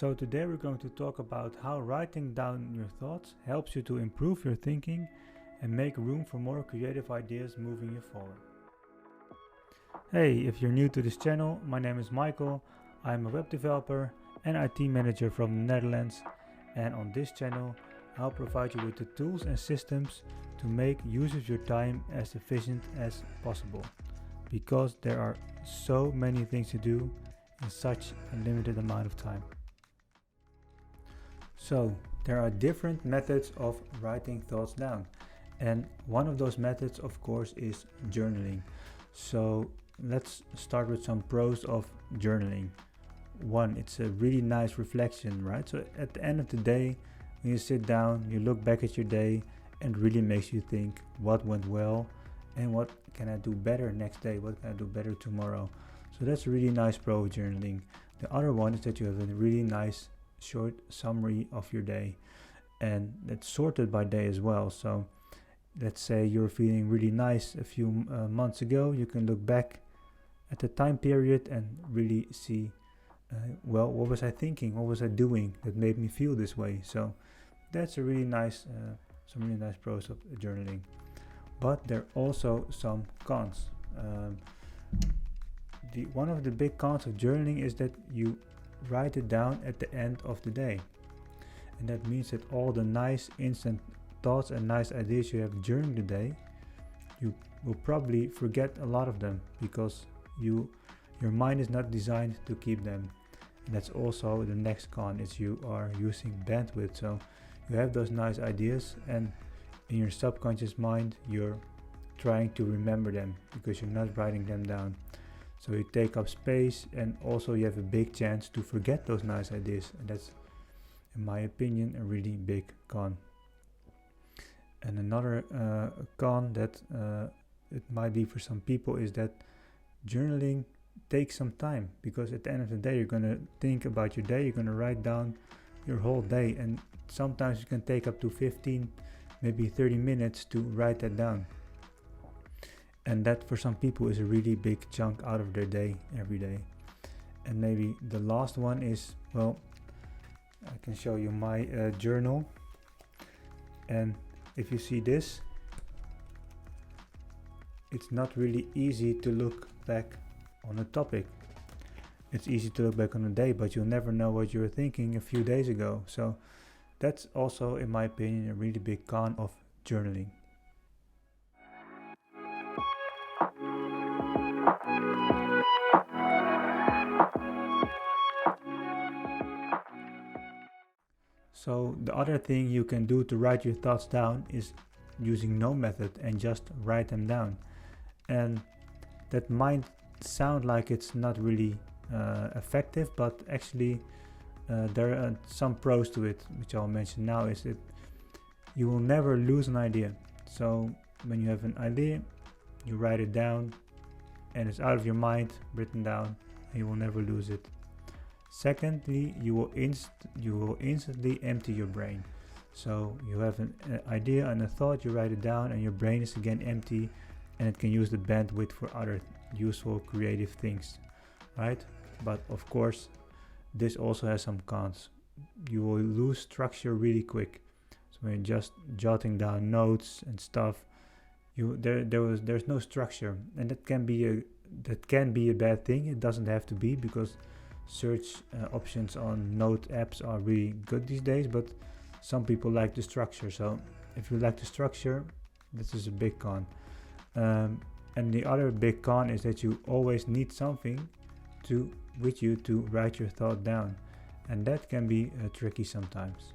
So today we're going to talk about how writing down your thoughts helps you to improve your thinking and make room for more creative ideas moving you forward. Hey, if you're new to this channel, my name is Michael. I'm a web developer and IT manager from the Netherlands, and on this channel I'll provide you with the tools and systems to make use of your time as efficient as possible, because there are so many things to do in such a limited amount of time. So there are different methods of writing thoughts down, and one of those methods of course is journaling. So let's start with some pros of journaling. One, it's a really nice reflection, right? So at the end of the day, when you sit down, you look back at your day and really makes you think what went well and what can I do better next day, what can I do better tomorrow. So that's a really nice pro of journaling. The other one is that you have a really nice short summary of your day, and that's sorted by day as well. So let's say you're feeling really nice a few months ago, you can look back at the time period and really see well, what was I thinking, what was I doing that made me feel this way. So that's a really nice some really nice pros of journaling. But there are also some cons. One of the big cons of journaling is that you write it down at the end of the day, and that means that all the nice instant thoughts and nice ideas you have during the day, you will probably forget a lot of them because your mind is not designed to keep them. And that's also the next con, is you are using bandwidth. So you have those nice ideas, and in your subconscious mind you're trying to remember them because you're not writing them down. So you take up space, and also you have a big chance to forget those nice ideas, and that's, in my opinion, a really big con. And another con that it might be for some people is that journaling takes some time, because at the end of the day you're going to think about your day, you're going to write down your whole day, and sometimes it can take up to 15, maybe 30 minutes to write that down. And that for some people is a really big chunk out of their day every day. And maybe the last one is, well, I can show you my journal, and if you see this, it's not really easy to look back on a topic. It's easy to look back on a day, but you'll never know what you were thinking a few days ago. So that's also, in my opinion, a really big con of journaling. So the other thing you can do to write your thoughts down is using no method and just write them down. And that might sound like it's not really effective, but actually there are some pros to it, which I'll mention now. Is that you will never lose an idea. So when you have an idea, you write it down, and it's out of your mind, written down, and you will never lose it. Secondly, you will instantly empty your brain. So you have an idea and a thought, you write it down, and your brain is again empty, and it can use the bandwidth for other useful creative things, right? But of course, this also has some cons. You will lose structure really quick. So when you're just jotting down notes and stuff, there's no structure, and that can be a bad thing. It doesn't have to be, because search options on note apps are really good these days, but some people like the structure. So if you like the structure, this is a big con. And the other big con is that you always need something with you to write your thought down, and that can be tricky sometimes.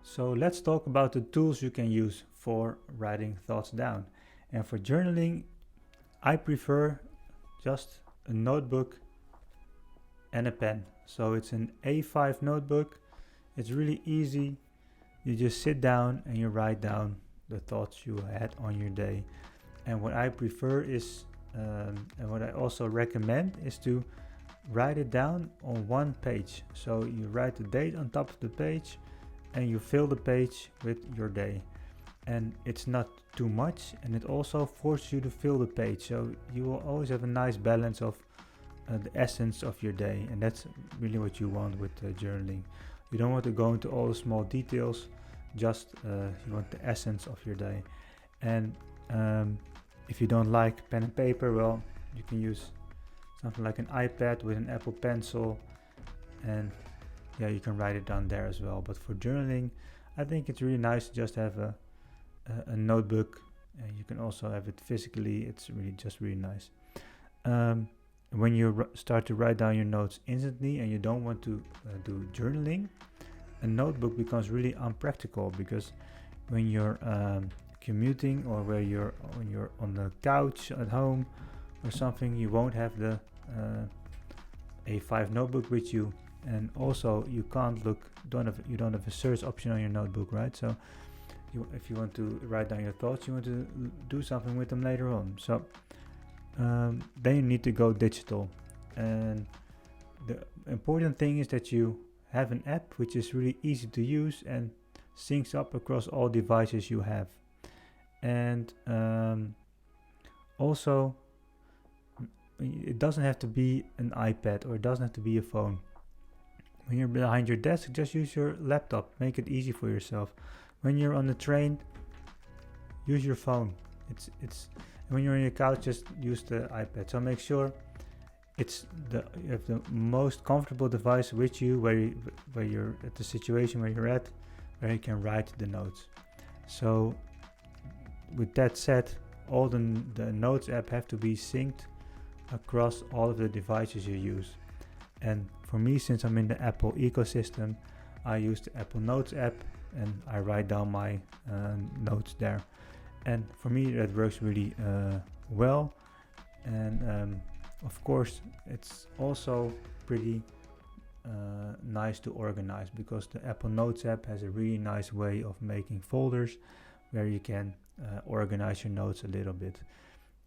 So let's talk about the tools you can use for writing thoughts down. And for journaling, I prefer just a notebook and a pen. So it's an A5 notebook. It's really easy. You just sit down and you write down the thoughts you had on your day. And what I prefer is, and what I also recommend, is to write it down on one page. So you write the date on top of the page, and you fill the page with your day. and it's not too much, and it also forces you to fill the page, so you will always have a nice balance of the essence of your day, and that's really what you want with journaling. You don't want to go into all the small details, just you want the essence of your day. And if you don't like pen and paper, well, you can use something like an iPad with an Apple Pencil, and yeah, you can write it down there as well. But for journaling, I think it's really nice to just have a notebook, and you can also have it physically. It's really nice. When you start to write down your notes instantly and you don't want to do journaling, a notebook becomes really unpractical, because when you're commuting, or when you're on the couch at home or something, you won't have the A5 notebook with you, and also you can't look, you don't have a search option on your notebook, right? So if you want to write down your thoughts, you want to do something with them later on. So then you need to go digital, and the important thing is that you have an app which is really easy to use and syncs up across all devices you have. And also, it doesn't have to be an iPad, or it doesn't have to be a phone. When you're behind your desk, just use your laptop, make it easy for yourself. When you're on the train, use your phone. It's when you're on your couch, just use the iPad. So make sure you have the most comfortable device with you, where you're at the situation where you're at, where you can write the notes. So with that said, all the Notes app have to be synced across all of the devices you use. And for me, since I'm in the Apple ecosystem, I use the Apple Notes app, and I write down my notes there. And for me, that works really well. And of course, it's also pretty nice to organize, because the Apple Notes app has a really nice way of making folders where you can organize your notes a little bit.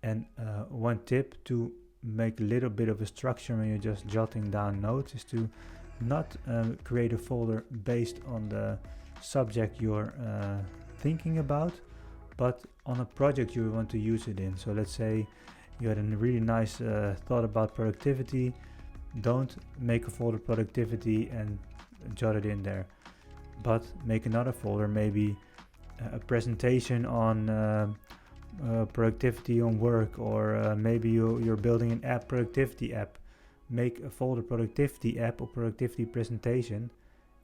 And one tip to make a little bit of a structure when you're just jotting down notes is to not create a folder based on the subject you're thinking about, but on a project you want to use it in. So let's say you had a really nice thought about productivity. Don't make a folder productivity and jot it in there, but make another folder, maybe a presentation on productivity on work, or maybe you're building an app, productivity app. Make a folder productivity app or productivity presentation,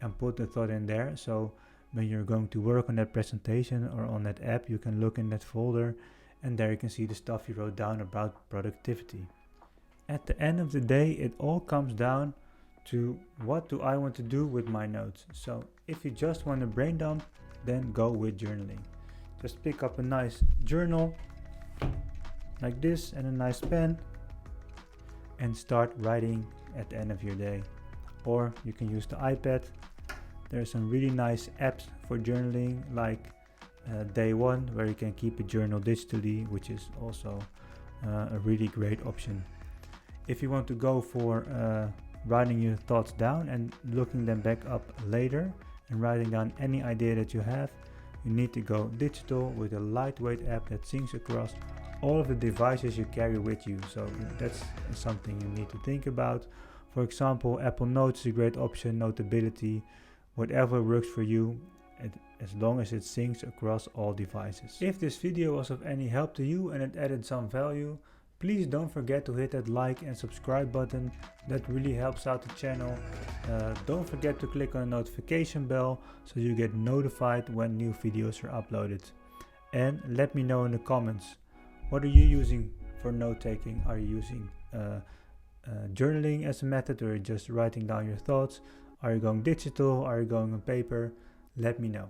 and put the thought in there. So when you're going to work on that presentation or on that app, you can look in that folder, and there you can see the stuff you wrote down about productivity. At the end of the day, it all comes down to, what do I want to do with my notes? So if you just want to brain dump, then go with journaling. Just pick up a nice journal like this and a nice pen, and start writing at the end of your day. Or you can use the iPad. There are some really nice apps for journaling, like Day One, where you can keep a journal digitally, which is also a really great option. If you want to go for writing your thoughts down and looking them back up later, and writing down any idea that you have, you need to go digital with a lightweight app that syncs across all of the devices you carry with you. So that's something you need to think about. For example, Apple Notes is a great option, Notability, whatever works for you, as long as it syncs across all devices. If this video was of any help to you and it added some value, please don't forget to hit that like and subscribe button. That really helps out the channel. Don't forget to click on the notification bell so you get notified when new videos are uploaded. And let me know in the comments, what are you using for note taking? Are you using journaling as a method, or just writing down your thoughts? Are you going digital? Are you going on paper? Let me know.